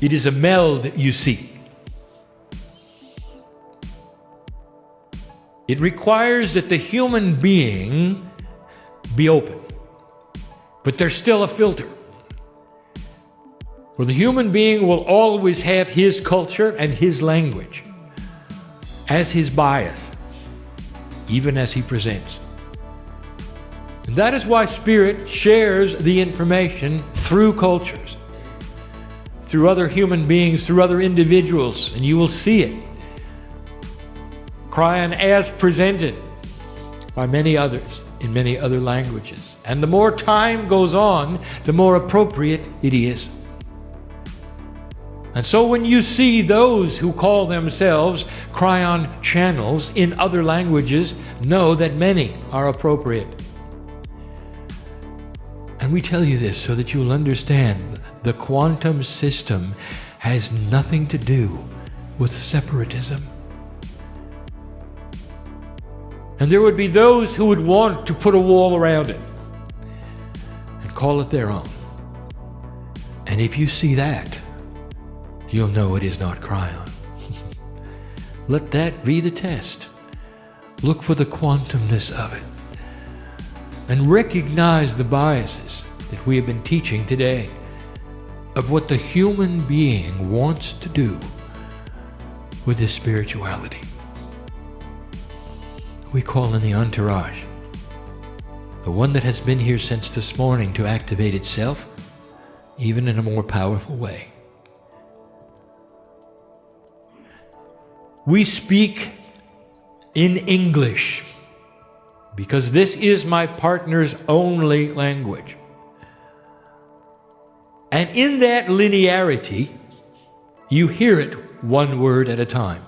It is a meld you seek. It requires that the human being be open. But there's still a filter. For the human being will always have his culture and his language as his bias, even as he presents. And that is why Spirit shares the information through cultures, through other human beings, through other individuals, and you will see it. Cryon as presented by many others in many other languages. And the more time goes on, the more appropriate it is. And so when you see those who call themselves Cryon channels in other languages, know that many are appropriate. And we tell you this so that you'll understand the quantum system has nothing to do with separatism. And there would be those who would want to put a wall around it and call it their own. And if you see that, you'll know it is not Cryon. Let that be the test. Look for the quantumness of it. And recognize the biases that we have been teaching today of what the human being wants to do with his spirituality. We call in the entourage, the one that has been here since this morning, to activate itself, even in a more powerful way. We speak in English because this is my partner's only language. And in that linearity, you hear it one word at a time.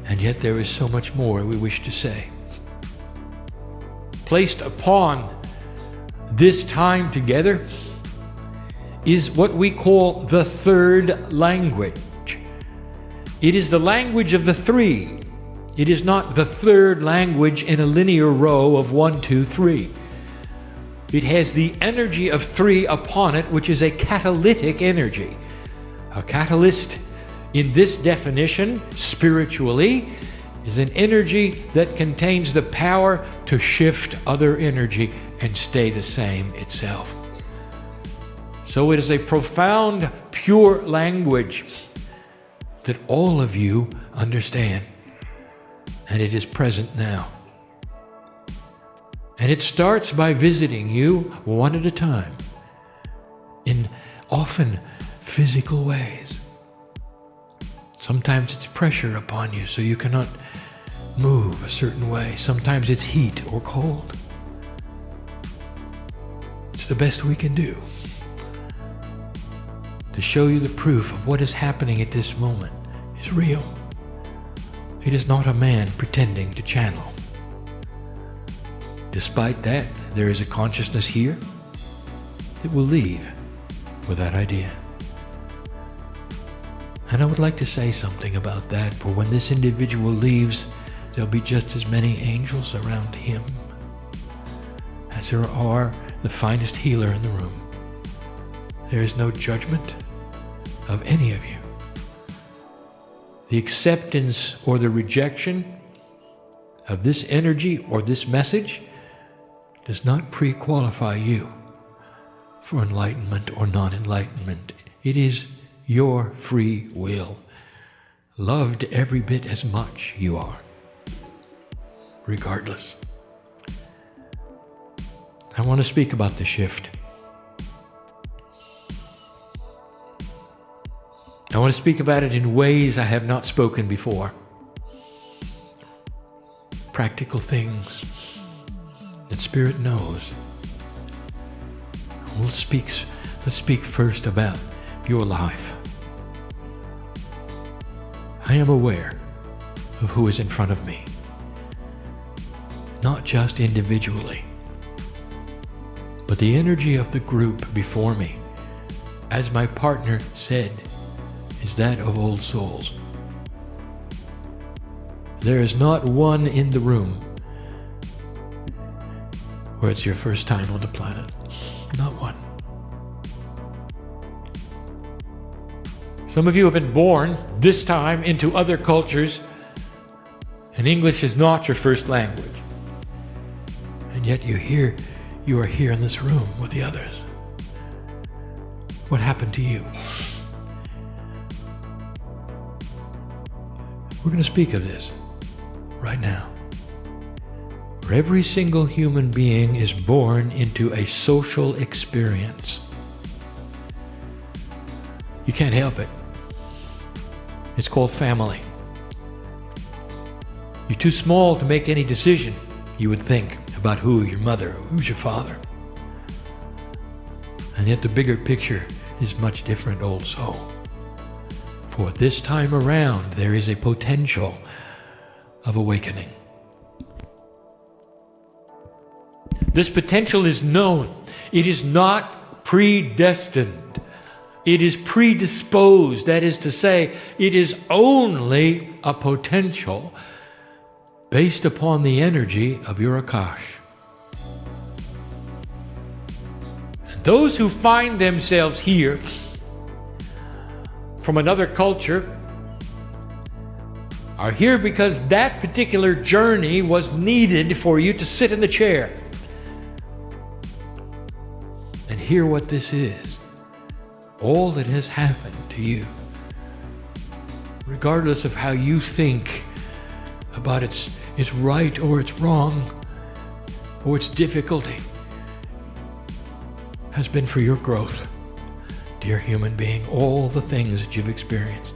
And yet there is so much more we wish to say. Placed upon this time together is what we call the third language. It is the language of the three. It is not the third language in a linear row of 1, 2, 3. It has the energy of 3 upon it, which is a catalytic energy. A catalyst, in this definition, spiritually, is an energy that contains the power to shift other energy and stay the same itself. So it is a profound, pure language that all of you understand, and it is present now. And it starts by visiting you one at a time in often physical ways. Sometimes it's pressure upon you so you cannot move a certain way. Sometimes it's heat or cold. It's the best we can do to show you the proof of what is happening at this moment is real. It is not a man pretending to channel. Despite that, there is a consciousness here that will leave with that idea. And I would like to say something about that, for when this individual leaves, there'll be just as many angels around him as there are the finest healer in the room. There is no judgment of any of you. The acceptance or the rejection of this energy or this message does not pre-qualify you for enlightenment or non-enlightenment. It is your free will, loved every bit as much you are, regardless. I want to speak about the shift. I want to speak about it in ways I have not spoken before. Practical things that Spirit knows. Let's speak first about your life. I am aware of who is in front of me, not just individually, but the energy of the group before me, as my partner said, is that of old souls. There is not one in the room where it's your first time on the planet. Not one. Some of you have been born this time into other cultures, and English is not your first language. And yet you are here in this room with the others. What happened to you? We're going to speak of this right now. For every single human being is born into a social experience. You can't help it. It's called family. You're too small to make any decision, you would think, about who your mother, who's your father. And yet the bigger picture is much different also. For this time around, there is a potential of awakening. This potential is known. It is not predestined. It is predisposed. That is to say, it is only a potential based upon the energy of your Akash. And those who find themselves here from another culture are here because that particular journey was needed for you to sit in the chair and hear what this is. All that has happened to you, regardless of how you think about its right or its wrong or its difficulty, has been for your growth, dear human being. All the things that you've experienced.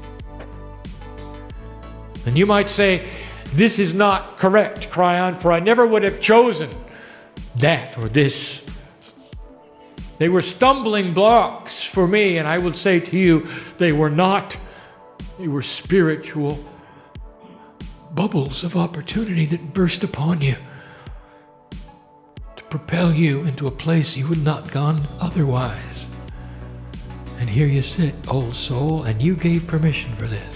And you might say, this is not correct, Cryon, for I never would have chosen that or this. They were stumbling blocks for me, and I would say to you, they were not. They were spiritual bubbles of opportunity that burst upon you to propel you into a place you would not have gone otherwise. And here you sit, old soul, and you gave permission for this.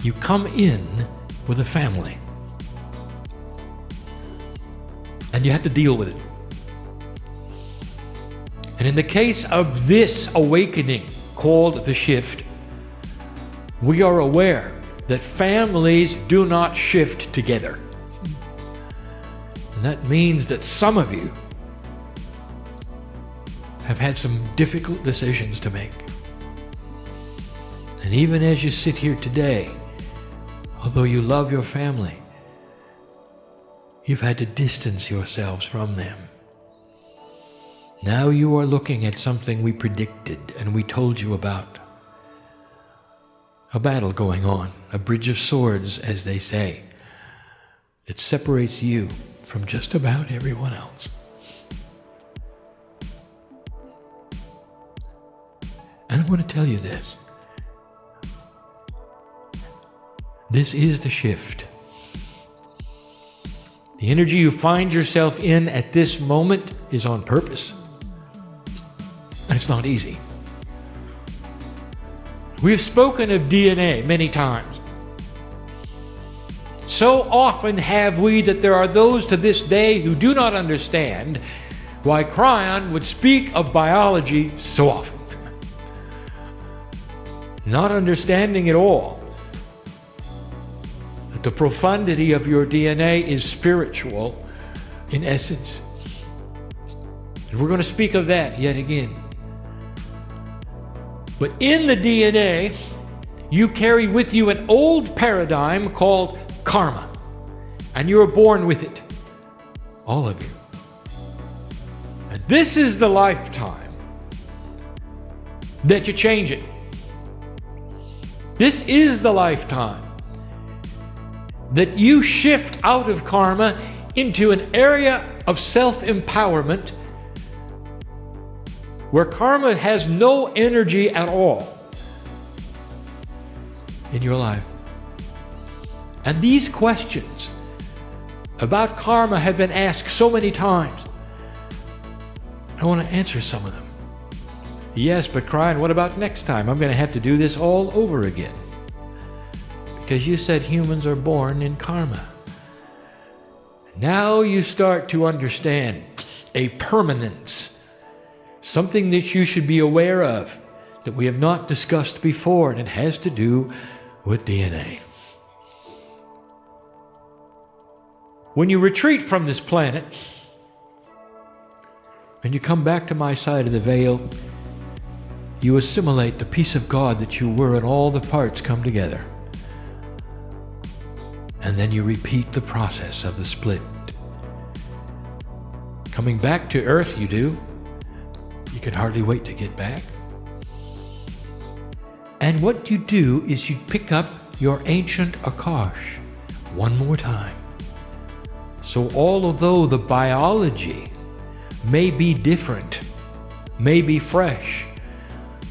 You come in with a family, and you have to deal with it. And in the case of this awakening called the shift, we are aware that families do not shift together. And that means that some of you have had some difficult decisions to make. And even as you sit here today, although you love your family, you've had to distance yourselves from them. Now you are looking at something we predicted and we told you about. A battle going on, a bridge of swords, as they say, that separates you from just about everyone else. And I want to tell you this. This is the shift. The energy you find yourself in at this moment is on purpose. And it's not easy. We have spoken of DNA many times. So often have we that there are those to this day who do not understand why Cryon would speak of biology so often. Not understanding at all that the profundity of your DNA is spiritual in essence. And we're going to speak of that yet again. But in the DNA, you carry with you an old paradigm called karma. And you are born with it. All of you. And this is the lifetime that you change it. This is the lifetime that you shift out of karma into an area of self-empowerment where karma has no energy at all in your life. And these questions about karma have been asked so many times. I want to answer some of them. Yes, but Cryon, what about next time? I'm going to have to do this all over again. Because you said humans are born in karma. Now you start to understand a permanence something that you should be aware of that we have not discussed before, and it has to do with DNA. When you retreat from this planet and you come back to my side of the veil, you assimilate the peace of God that you were, and all the parts come together. And then you repeat the process of the split. Coming back to earth, you do. You can hardly wait to get back. And what you do is you pick up your ancient Akash one more time. So although the biology may be different, may be fresh,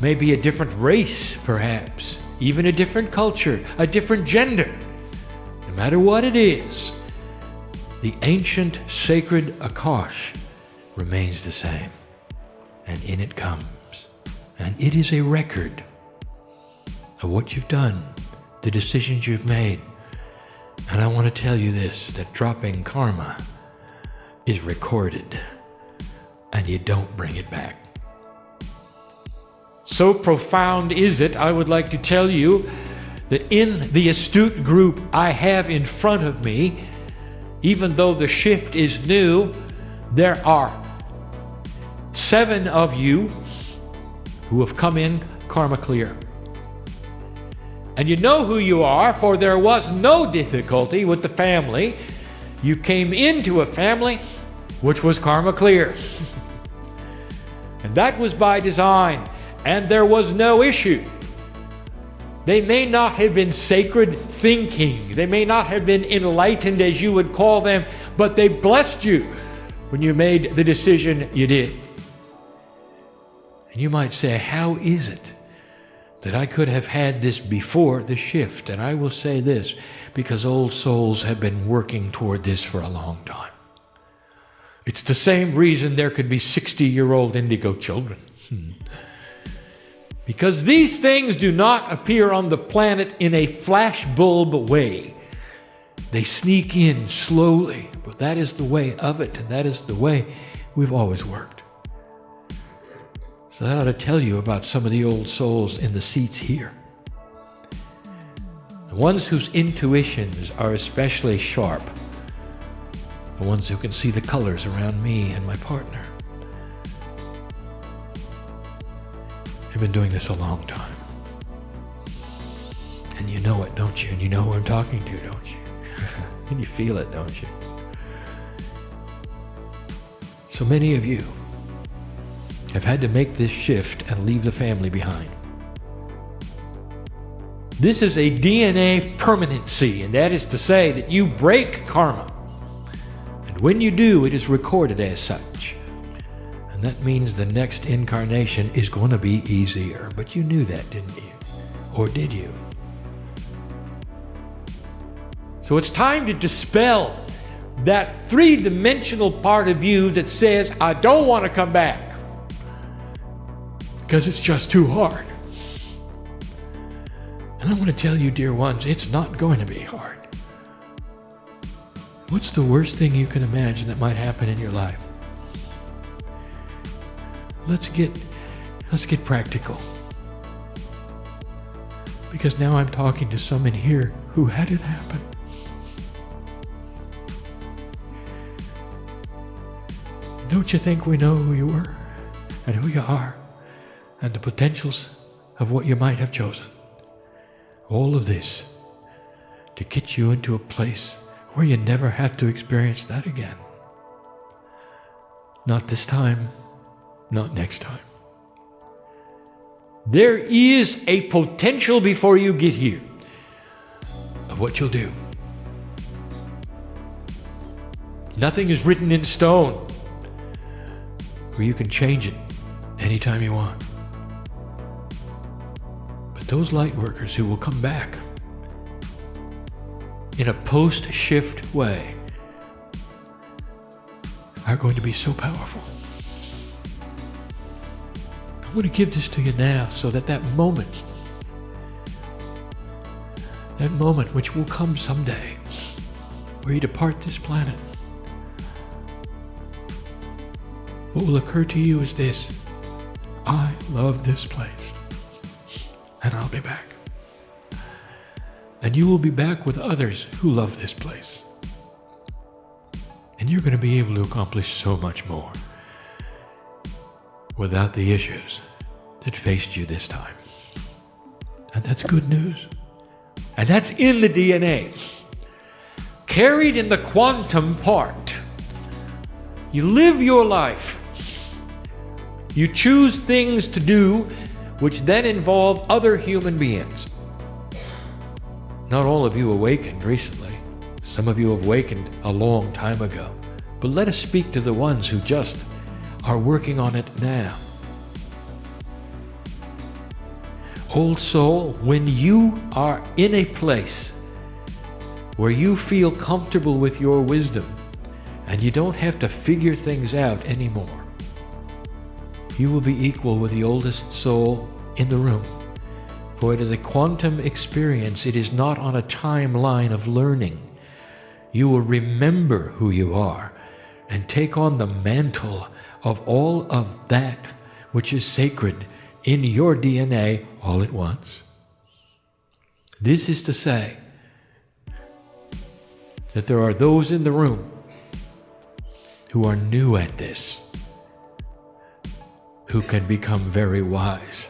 may be a different race perhaps, even a different culture, a different gender, no matter what it is, the ancient sacred Akash remains the same. And in it comes. And it is a record of what you've done, the decisions you've made. And I want to tell you this, that dropping karma is recorded, and you don't bring it back. So profound is it, I would like to tell you that in the astute group I have in front of me, even though the shift is new, there are 7 of you who have come in karma clear. And you know who you are, for there was no difficulty with the family. You came into a family which was karma clear. And that was by design, and there was no issue. They may not have been sacred thinking, they may not have been enlightened as you would call them, but they blessed you when you made the decision you did. And you might say, how is it that I could have had this before the shift? And I will say this, because old souls have been working toward this for a long time. It's the same reason there could be 60-year-old indigo children. Because these things do not appear on the planet in a flashbulb way. They sneak in slowly, but that is the way of it, and that is the way we've always worked. So that ought to tell you about some of the old souls in the seats here. The ones whose intuitions are especially sharp. The ones who can see the colors around me and my partner. I've been doing this a long time. And you know it, don't you? And you know who I'm talking to, don't you? And you feel it, don't you? So many of you have had to make this shift and leave the family behind. This is a DNA permanency, and that is to say that you break karma. And when you do, it is recorded as such. And that means the next incarnation is going to be easier. But you knew that, didn't you? Or did you? So it's time to dispel that three-dimensional part of you that says, I don't want to come back because it's just too hard. And I want to tell you, dear ones, it's not going to be hard. What's the worst thing you can imagine that might happen in your life? Let's get practical. Because now I'm talking to some in here who had it happen. Don't you think we know who you were and who you are and the potentials of what you might have chosen? All of this to get you into a place where you never have to experience that again. Not this time, not next time. There is a potential before you get here of what you'll do. Nothing is written in stone where you can change it anytime you want. But those light workers who will come back in a post-shift way are going to be so powerful. I want to give this to you now so that that moment which will come someday where you depart this planet, what will occur to you is this: I love this place, and I'll be back. And you will be back with others who love this place. And you're going to be able to accomplish so much more without the issues that faced you this time. And that's good news. And that's in the DNA. Carried in the quantum part. You live your life. You choose things to do which then involve other human beings. Not all of you awakened recently. Some of you have awakened a long time ago. But let us speak to the ones who just are working on it now. Old soul, when you are in a place where you feel comfortable with your wisdom and you don't have to figure things out anymore, you will be equal with the oldest soul in the room. For it is a quantum experience. It is not on a timeline of learning. You will remember who you are and take on the mantle of all of that which is sacred in your DNA all at once. This is to say that there are those in the room who are new at this, who can become very wise.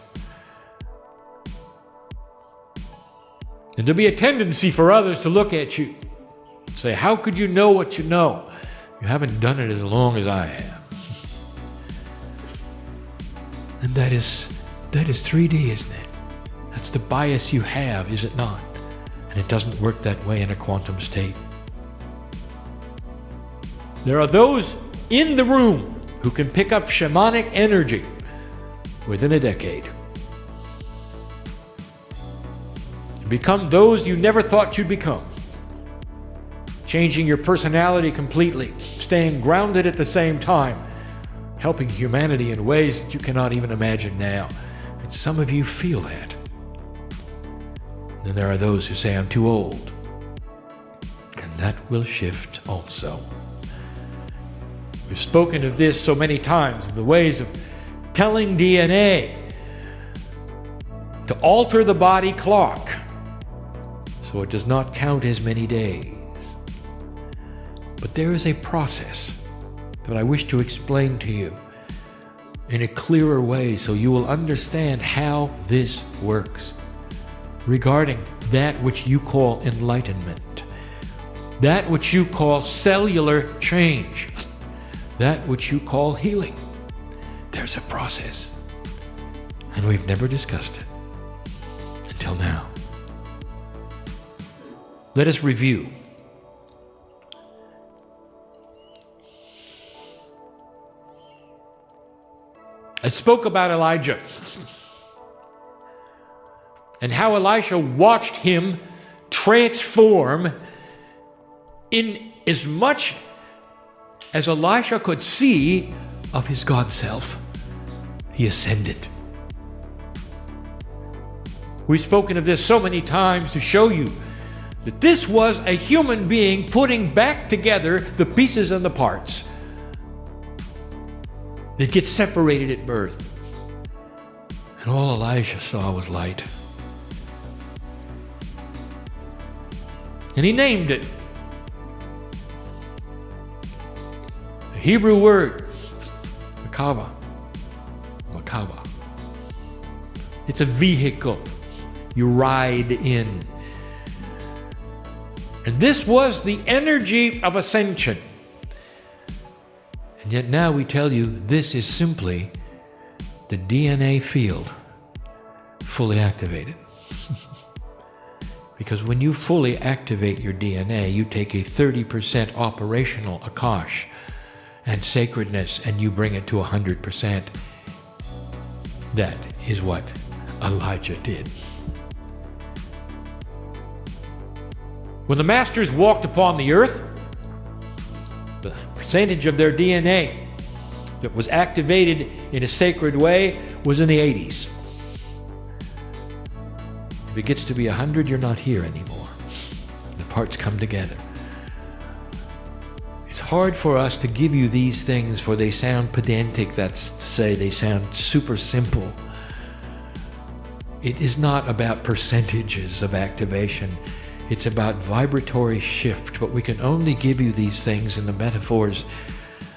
And there'll be a tendency for others to look at you and say, how could you know what you know? You haven't done it as long as I have. And that is 3D, isn't it? That's the bias you have, is it not? And it doesn't work that way in a quantum state. There are those in the room who can pick up shamanic energy within a decade. Become those you never thought you'd become. Changing your personality completely, staying grounded at the same time, helping humanity in ways that you cannot even imagine now. And some of you feel that. Then there are those who say, I'm too old. And that will shift also. We've spoken of this so many times, the ways of telling DNA to alter the body clock so it does not count as many days. But there is a process that I wish to explain to you in a clearer way so you will understand how this works regarding that which you call enlightenment, that which you call cellular change, that which you call healing. There's a process, and we've never discussed it until now. Let us review. I spoke about Elijah and how Elisha watched him transform in as much as Elisha could see of his God self. He ascended. We've spoken of this so many times to show you that this was a human being putting back together the pieces and the parts that get separated at birth. And all Elijah saw was light. And he named it. The Hebrew word, Makaba. Makaba. It's a vehicle you ride in. And this was the energy of ascension. And yet now we tell you this is simply the DNA field fully activated. Because when you fully activate your DNA, you take a 30% operational Akash and sacredness and you bring it to 100%. That is what Elijah did. When the masters walked upon the earth, the percentage of their DNA that was activated in a sacred way was in the 80s. If it gets to be 100, you're not here anymore. The parts come together. It's hard for us to give you these things, for they sound pedantic. That's to say, they sound super simple. It is not about percentages of activation. It's about vibratory shift. But we can only give you these things in the metaphors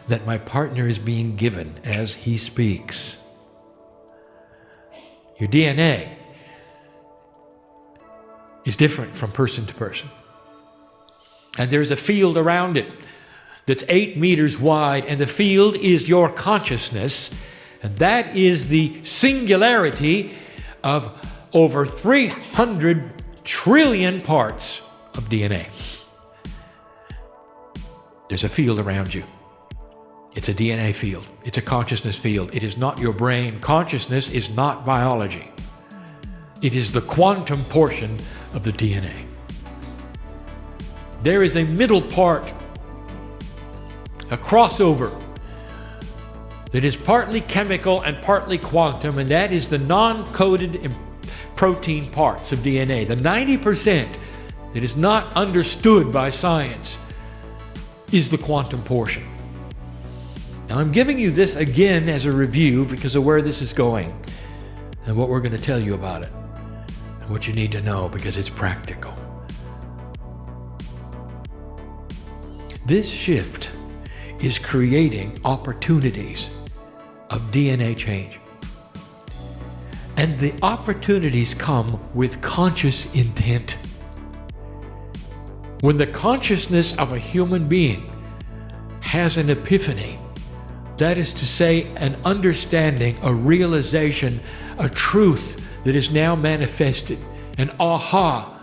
that my partner is being given as he speaks. Your DNA is different from person to person. And there's a field around it that's 8 meters wide, and the field is your consciousness, and that is the singularity of over 300 trillion parts of DNA. There's a field around you. It's a DNA field. It's a consciousness field. It is not your brain. Consciousness is not biology. It is the quantum portion of the DNA. There is a middle part, a crossover, that is partly chemical and partly quantum, and that is the non-coded protein parts of DNA. The 90% that is not understood by science is the quantum portion. Now I'm giving you this again as a review because of where this is going and what we're going to tell you about it and what you need to know, because it's practical. This shift is creating opportunities of DNA change. And the opportunities come with conscious intent. When the consciousness of a human being has an epiphany, that is to say, an understanding, a realization, a truth that is now manifested, an aha.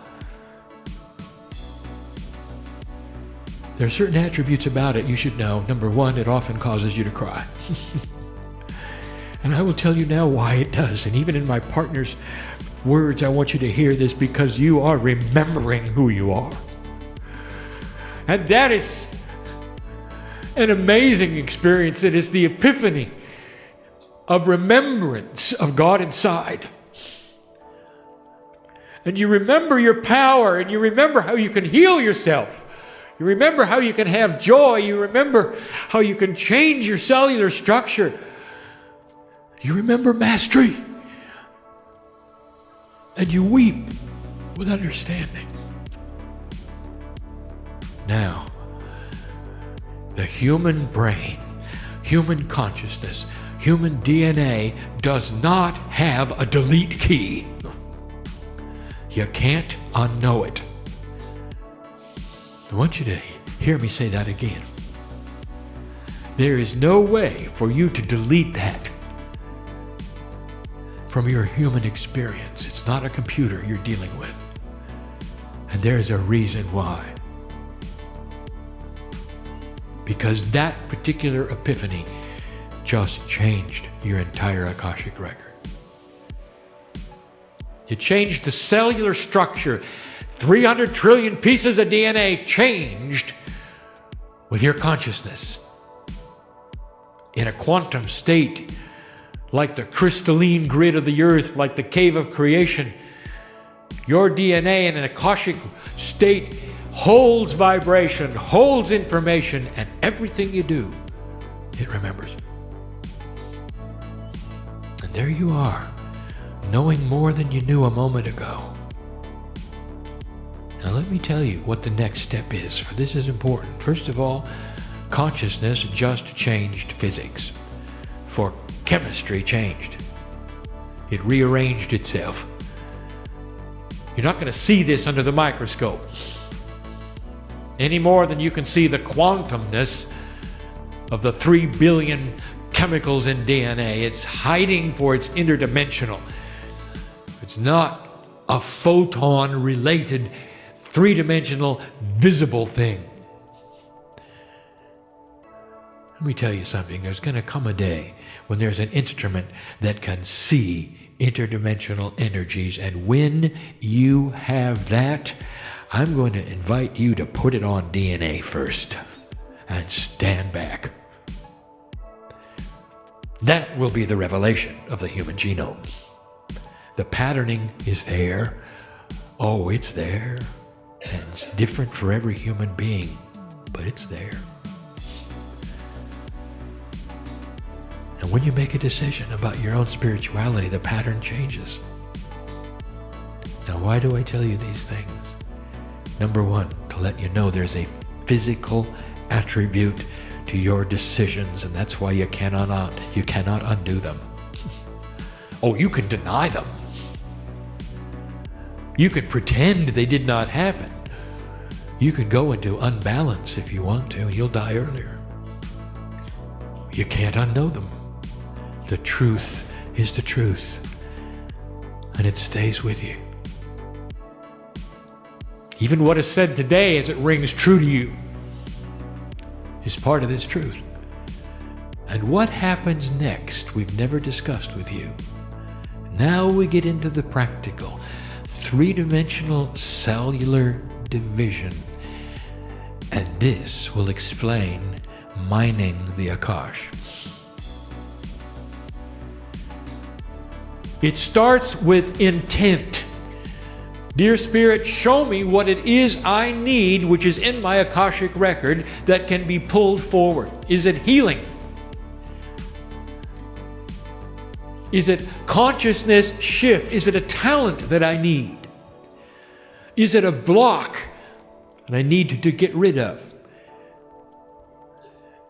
There are certain attributes about it you should know. Number one, it often causes you to cry. And I will tell you now why it does. And even in my partner's words, I want you to hear this, because you are remembering who you are. And that is an amazing experience. It is the epiphany of remembrance of God inside. And you remember your power, and you remember how you can heal yourself. You remember how you can have joy. You remember how you can change your cellular structure. You remember mastery. And you weep with understanding. Now, the human brain, human consciousness, human DNA does not have a delete key. You can't unknow it. I want you to hear me say that again. There is no way for you to delete that from your human experience. It's not a computer you're dealing with. And there's a reason why. Because that particular epiphany just changed your entire Akashic record. It changed the cellular structure. 300 trillion pieces of DNA changed with your consciousness. In a quantum state, like the crystalline grid of the earth, like the cave of creation, your DNA in an Akashic state holds vibration, holds information, and everything you do, it remembers. And there you are, knowing more than you knew a moment ago. Now let me tell you what the next step is, for this is important. First of all, consciousness just changed physics, for chemistry changed. It rearranged itself. You're not going to see this under the microscope any more than you can see the quantumness of the 3 billion chemicals in DNA. It's hiding for its interdimensional. It's not a photon-related, three-dimensional, visible thing. Let me tell you something. There's going to come a day when there's an instrument that can see interdimensional energies, and when you have that, I'm going to invite you to put it on DNA first and stand back. That will be the revelation of the human genome. The patterning is there. Oh, it's there. And it's different for every human being, but it's there. And when you make a decision about your own spirituality, the pattern changes. Now, why do I tell you these things? Number one, to let you know there's a physical attribute to your decisions, and that's why you cannot undo them. Oh, you can deny them. You can pretend they did not happen. You can go into unbalance if you want to, and you'll die earlier. You can't unknow them. The truth is the truth, and it stays with you. Even what is said today as it rings true to you is part of this truth. And what happens next, we've never discussed with you. Now we get into the practical, three-dimensional cellular division. And this will explain mining the Akash. It starts with intent. Dear Spirit, show me what it is I need, which is in my Akashic record, that can be pulled forward. Is it healing? Is it consciousness shift? Is it a talent that I need? Is it a block that I need to get rid of?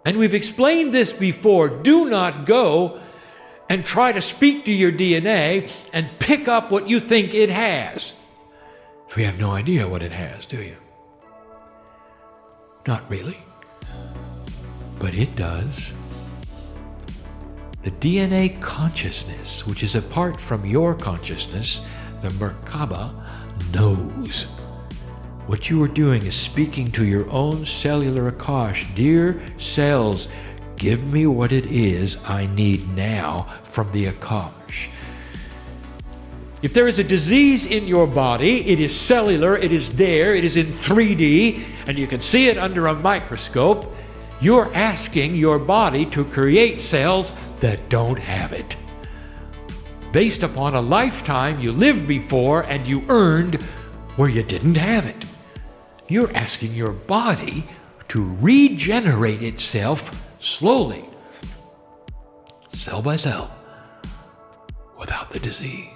And we've explained this before. Do not go and try to speak to your DNA and pick up what you think it has. We have no idea what it has, do you? Not really. But it does. The DNA consciousness, which is apart from your consciousness, the Merkaba, knows. What you are doing is speaking to your own cellular Akash. Dear cells, give me what it is I need now from the Akash. If there is a disease in your body, it is cellular, it is there, it is in 3D, and you can see it under a microscope. You're asking your body to create cells that don't have it, based upon a lifetime you lived before and you earned where you didn't have it. You're asking your body to regenerate itself slowly, cell by cell, without the disease.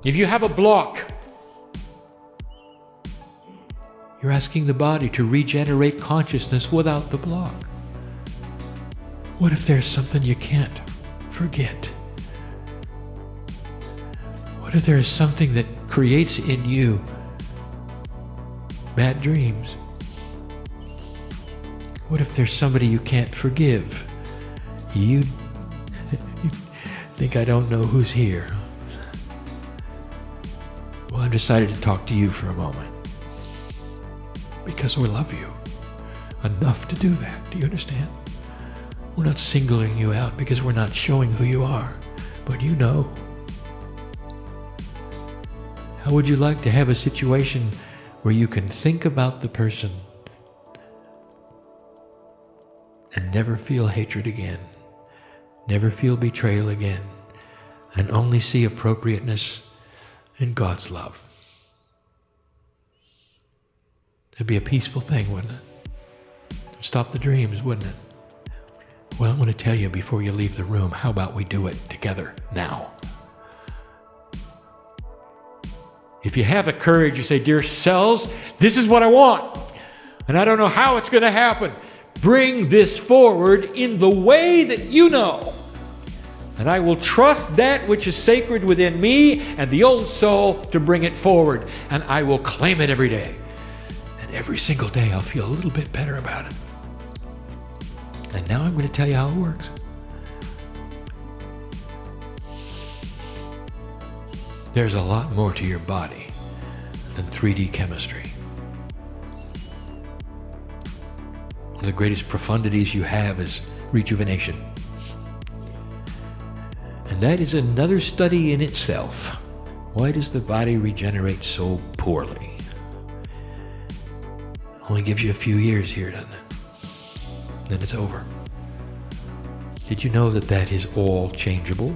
If you have a block, you're asking the body to regenerate consciousness without the block. What if there's something you can't forget? What if there is something that creates in you bad dreams? What if there's somebody you can't forgive? You think I don't know who's here? Well, I've decided to talk to you for a moment, because we love you enough to do that. Do you understand? We're not singling you out because we're not showing who you are, but you know. How would you like to have a situation where you can think about the person and never feel hatred again, never feel betrayal again, and only see appropriateness in God's love? It'd be a peaceful thing, wouldn't it? Stop the dreams, wouldn't it? Well, I want to tell you before you leave the room, how about we do it together now? If you have the courage, you say, dear cells, this is what I want, and I don't know how it's going to happen. Bring this forward in the way that you know. And I will trust that which is sacred within me and the old soul to bring it forward. And I will claim it every day. And every single day I'll feel a little bit better about it. And now I'm going to tell you how it works. There's a lot more to your body than 3D chemistry. One of the greatest profundities you have is rejuvenation. And that is another study in itself. Why does the body regenerate so poorly? Only gives you a few years here, doesn't it? Then it's over. Did you know that that is all changeable?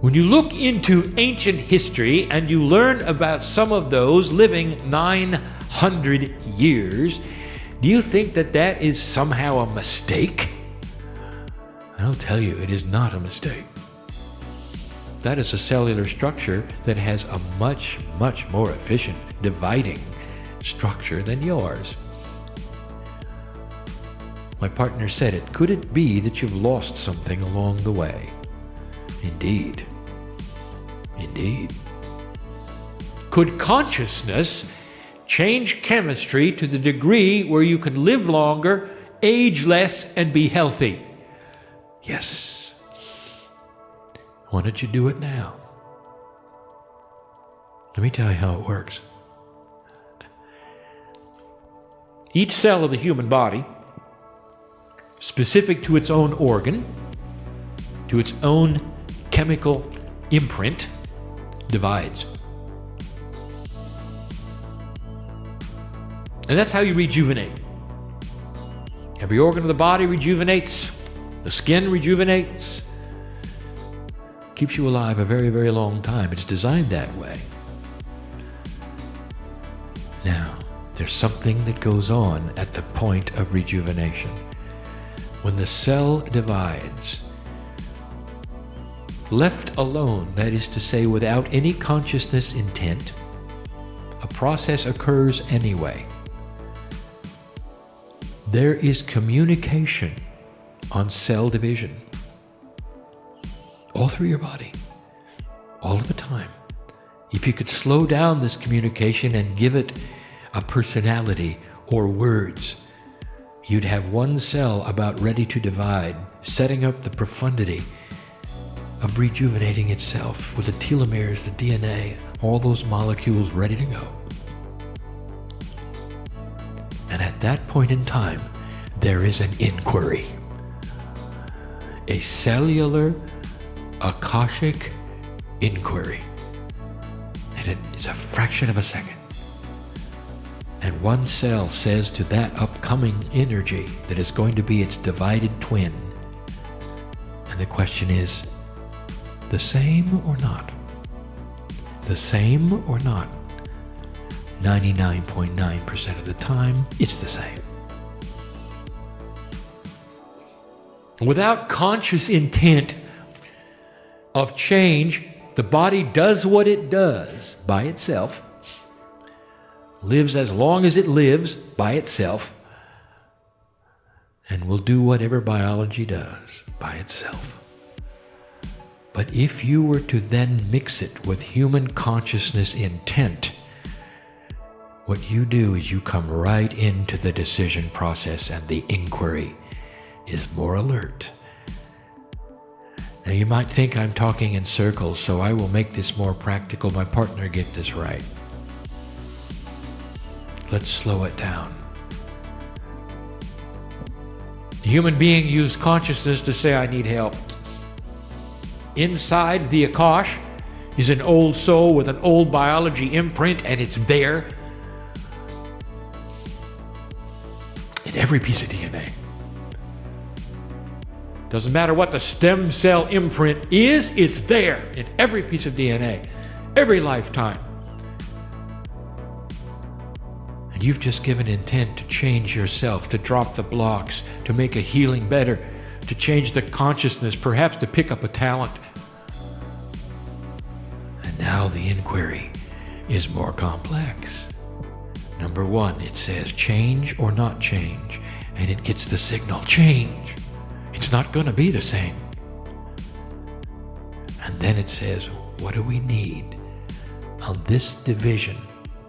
When you look into ancient history and you learn about some of those living 900 years, Do you think that that is somehow a mistake? I'll tell you, it is not a mistake. That is a cellular structure that has a much, much more efficient dividing structure than yours. My partner said it. Could it be that you've lost something along the way? Indeed. Indeed. Could consciousness change chemistry to the degree where you can live longer, age less, and be healthy? Yes. Why don't you do it now? Let me tell you how it works. Each cell of the human body, specific to its own organ, to its own chemical imprint, divides. And that's how you rejuvenate. Every organ of the body rejuvenates. The skin rejuvenates. Keeps you alive a very, very long time. It's designed that way. Now, there's something that goes on at the point of rejuvenation. When the cell divides, left alone, that is to say, without any consciousness intent, a process occurs anyway. There is communication on cell division. All through your body, all of the time. If you could slow down this communication and give it a personality or words, you'd have one cell about ready to divide, setting up the profundity of rejuvenating itself with the telomeres, the DNA, all those molecules ready to go. And at that point in time, there is an inquiry. A cellular Akashic inquiry. And it is a fraction of a second. And one cell says to that upcoming energy that is going to be its divided twin. And the question is, the same or not? The same or not? 99.9% of the time, it's the same. Without conscious intent of change, the body does what it does by itself, lives as long as it lives by itself, and will do whatever biology does by itself. But if you were to then mix it with human consciousness intent, what you do is you come right into the decision process, and the inquiry is more alert. Now you might think I'm talking in circles, so I will make this more practical. My partner get this right. Let's slow it down. The human being used consciousness to say, I need help. Inside the Akash is an old soul with an old biology imprint, and it's there in every piece of DNA. Doesn't matter what the stem cell imprint is, it's there in every piece of DNA, every lifetime. And you've just given intent to change yourself, to drop the blocks, to make a healing better, to change the consciousness, perhaps to pick up a talent. And now the inquiry is more complex. Number one, it says change or not change, and it gets the signal, change. It's not going to be the same. And then it says, what do we need on this division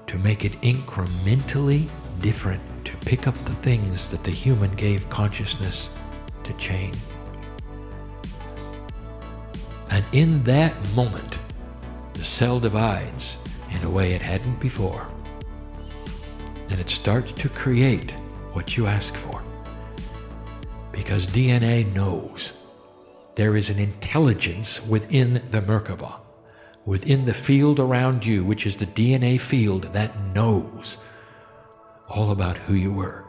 to make it incrementally different, to pick up the things that the human gave consciousness to change? And in that moment, the cell divides in a way it hadn't before. And it starts to create what you ask for. Because DNA knows. There is an intelligence within the Merkaba, within the field around you, which is the DNA field that knows all about who you were.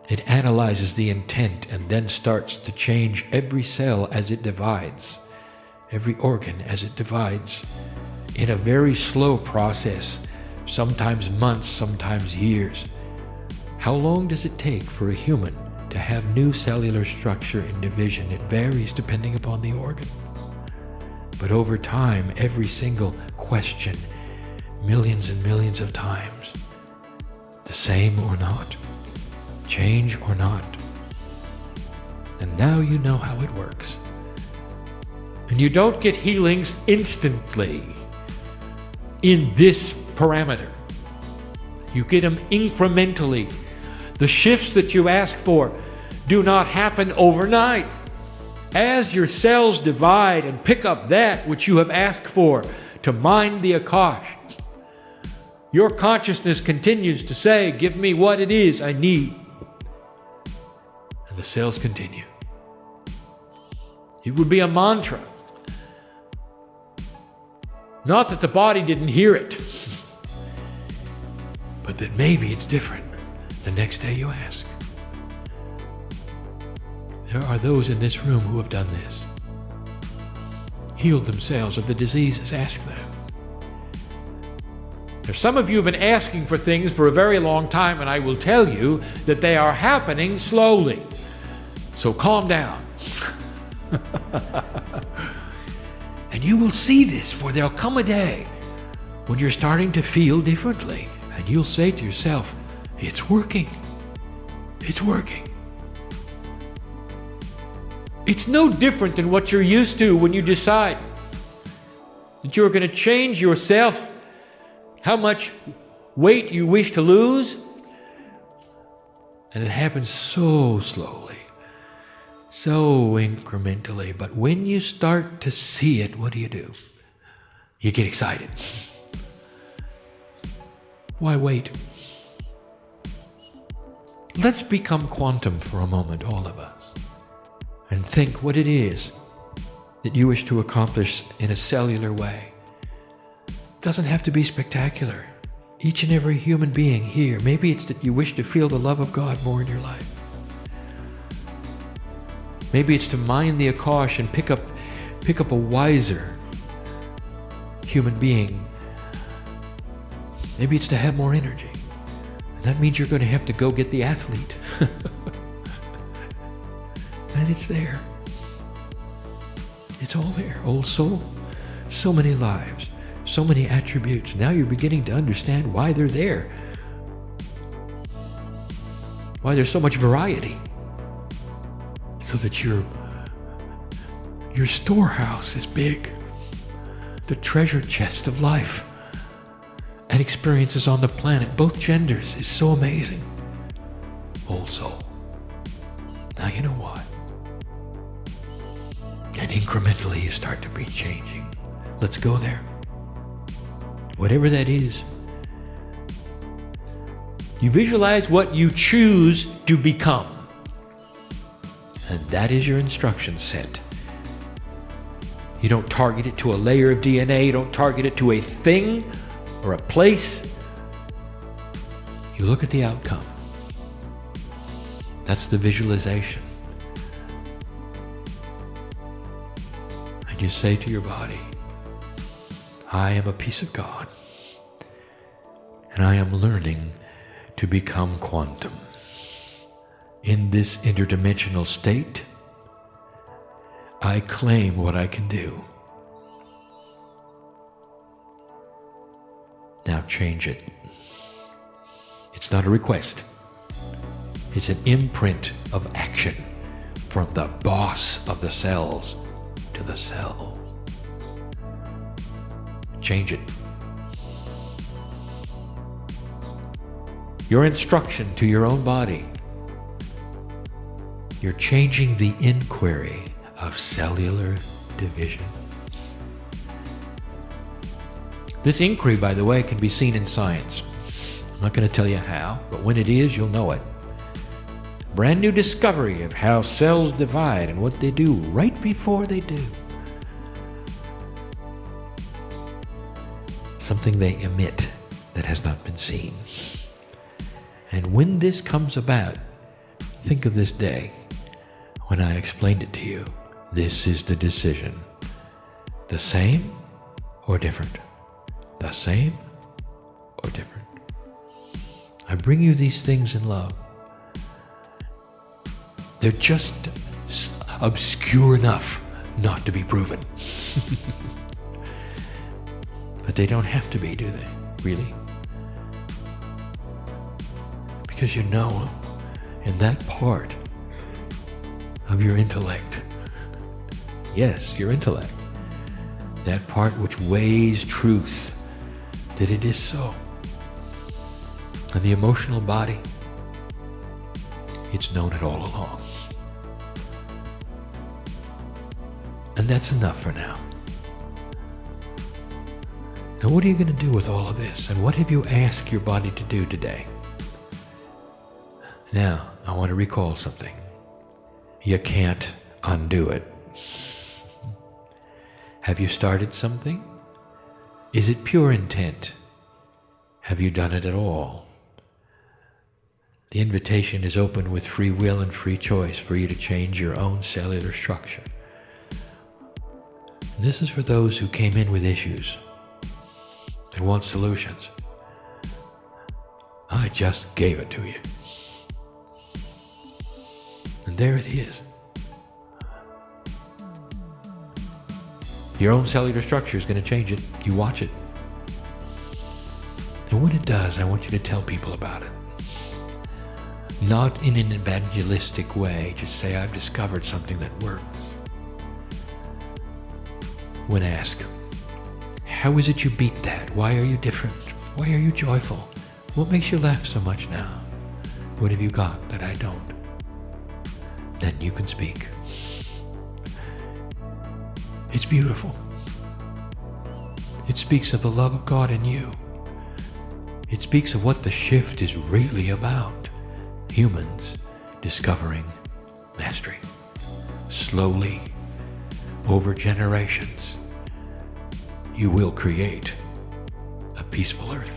It analyzes the intent and then starts to change every cell as it divides, every organ as it divides, in a very slow process, sometimes months, sometimes years. How long does it take for a human to have new cellular structure and division? It varies depending upon the organ. But over time, every single question, millions and millions of times, the same or not, change or not. And now you know how it works. And you don't get healings instantly in this parameter. You get them incrementally. The shifts that you ask for do not happen overnight. As your cells divide and pick up that which you have asked for to mind the Akash, your consciousness continues to say, give me what it is I need. And the cells continue. It would be a mantra. Not that the body didn't hear it, but that maybe it's different the next day you ask. There are those in this room who have done this. Healed themselves of the diseases. Ask them. There's some of you have been asking for things for a very long time, and I will tell you that they are happening slowly. So calm down. And you will see this, for there'll come a day when you're starting to feel differently, and you'll say to yourself, it's working. It's working. It's no different than what you're used to when you decide that you're going to change yourself, how much weight you wish to lose. And it happens so slowly, so incrementally. But when you start to see it, what do? You get excited. Why wait? Let's become quantum for a moment, all of us, and think what it is that you wish to accomplish in a cellular way. It doesn't have to be spectacular. Each and every human being here, maybe it's that you wish to feel the love of God more in your life. Maybe it's to mind the Akash and pick up a wiser human being. Maybe it's to have more energy. And that means you're going to have to go get the athlete. And it's there. It's all there. Old soul. So many lives. So many attributes. Now you're beginning to understand why they're there. Why there's so much variety. So that your storehouse is big. The treasure chest of life and experiences on the planet, both genders, is so amazing. Old soul. Now you know why. And incrementally you start to be changing. Let's go there. Whatever that is. You visualize what you choose to become. And that is your instruction set. You don't target it to a layer of DNA. You don't target it to a thing or a place. You look at the outcome. That's the visualization. And you say to your body, I am a piece of God, and I am learning to become quantum. In this interdimensional state, I claim what I can do. Now change it. It's not a request. It's an imprint of action from the boss of the cells to the cell. Change it. Your instruction to your own body. You're changing the inquiry of cellular division. This inquiry, by the way, can be seen in science. I'm not going to tell you how, but when it is, you'll know it. Brand new discovery of how cells divide and what they do right before they do. Something they emit that has not been seen. And when this comes about, think of this day when I explained it to you. This is the decision. The same or different? The same or different? I bring you these things in love. They're just obscure enough not to be proven. But they don't have to be, do they? Really? Because you know, in that part of your intellect, yes, your intellect, that part which weighs truth, that it is so. And the emotional body, it's known it all along. And that's enough for now. Now what are you going to do with all of this? And what have you asked your body to do today? Now, I want to recall something. You can't undo it. Have you started something? Is it pure intent? Have you done it at all? The invitation is open with free will and free choice for you to change your own cellular structure. And this is for those who came in with issues and want solutions. I just gave it to you. And there it is. Your own cellular structure is going to change it. You watch it. And when it does, I want you to tell people about it. Not in an evangelistic way. Just say, I've discovered something that works. When asked, how is it you beat that? Why are you different? Why are you joyful? What makes you laugh so much now? What have you got that I don't? Then you can speak. It's beautiful. It speaks of the love of God in you. It speaks of what the shift is really about. Humans discovering mastery. Slowly, over generations, you will create a peaceful earth.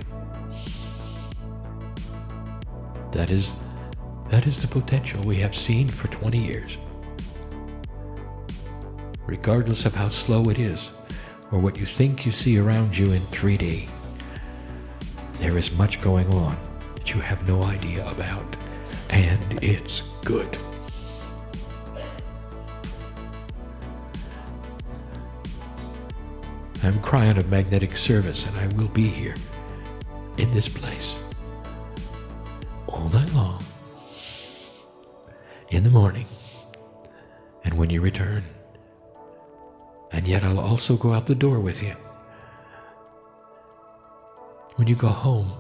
That is the potential we have seen for 20 years. Regardless of how slow it is, or what you think you see around you in 3D, there is much going on that you have no idea about, and it's good. I'm crying of magnetic service, and I will be here in this place all night long, in the morning, and when you return. And yet I'll also go out the door with you. When you go home,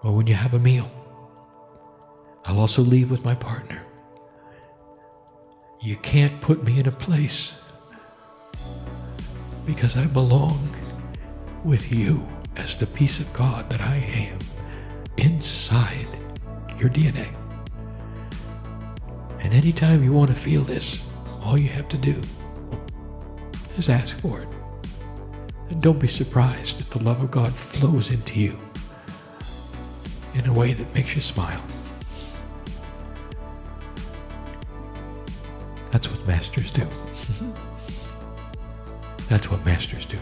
or when you have a meal, I'll also leave with my partner. You can't put me in a place, because I belong with you as the piece of God that I am inside your DNA. And anytime you want to feel this, all you have to do is ask for it. And don't be surprised if the love of God flows into you in a way that makes you smile. That's what masters do. That's what masters do.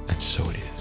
And so it is.